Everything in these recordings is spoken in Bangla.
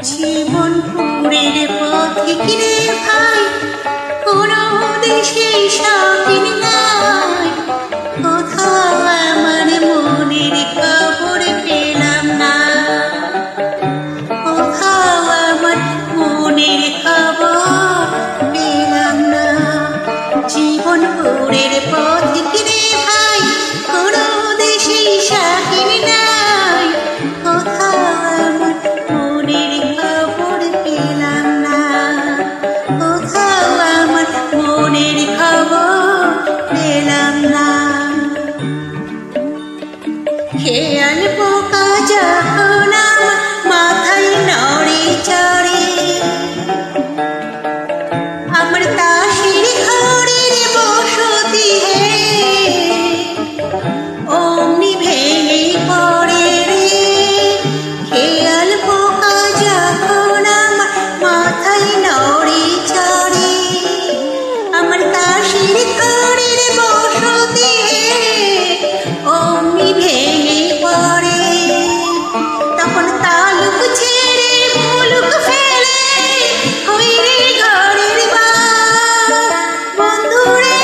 জীবনপুরের পথিকে রে ভাই, কোনো দেশে স্বাধীন নাই। কোথাও আমার মনের খবর পেলাম না, কোথাও আমার মনের খবর পেলাম না। জীবনপুরের পথিকে রে ভাই, কোনো দেশে স্বাধীন নাই। কোথাও আমার মনের খবর পেলাম না, কোথাও আমার মনের খবর পেলাম না। খেয়াল পোকা যখন আমার মাথায় নড়ে চড়ে, আমার তাসের ঘরের বসতি হে অমনি ভেঙে পড়ে রে। খেয়াল পোকা যখন আমার মাথায় নড়ে চড়ে, আমার তাসের ঘরের বসতি হে অমনি ভেঙে পড়ে। তখন তালুক ছেড়ে মুলুক ফেলে হই রে ঘরের বার। বন্ধুরে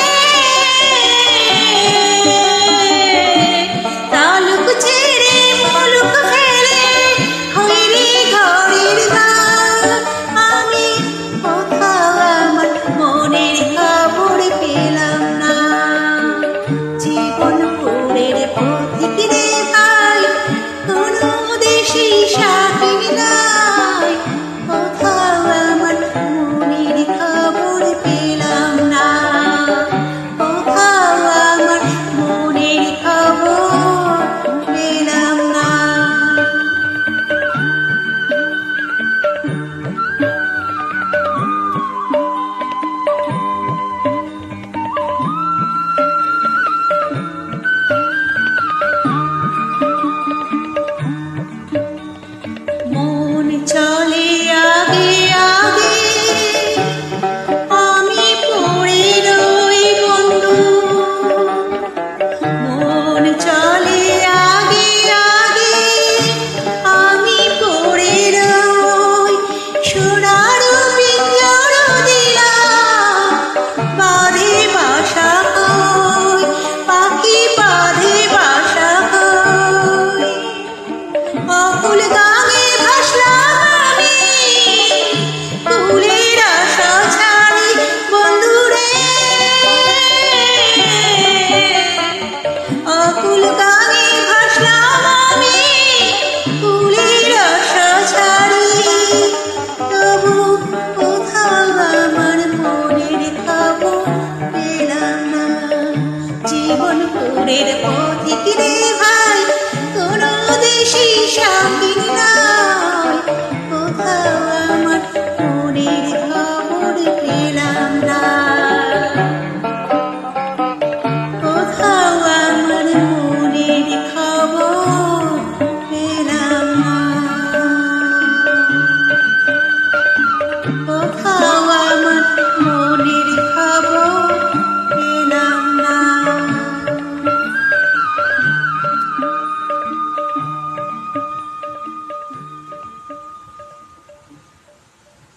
তালুক ছেড়ে মুলুক ফেলে হই রে ঘরের বার। আমি কোথাও আমার মনের খবর পেলাম না। জীবনপুরের পথিকে রে ভাই, কোনো দেশে স্বাধীন নাই। কোথাও আমার মনের খবর পেলাম না, কোথাও আমার মনের খবর পেলাম না। মন চলে আগে আগে, আমি পড়ে রই বন্ধু। মন চলে আগে আগে, আমি পড়ে রই। সোনার পিঞ্জর দিলাম, বাঁধে বাসা কই, পাখি বাঁধে বাসা কই। অকুল গাঙে ভাসলাম আমি, কুলের আশা ছাড়ি বন্ধুরে। অকুল গাঙে ভাসলাম আমি, কুলের আশা ছাড়ি। তবু কোথাও আমার মনের খবর পেলাম না। জীবনপুরের পথিকে রে ভাই, কোনো দেশে স্বাধীন নাই। কোথাও আমার মনের খবর পেলাম না, কোথাও আমার মনের খবর পেলাম না। কোথাও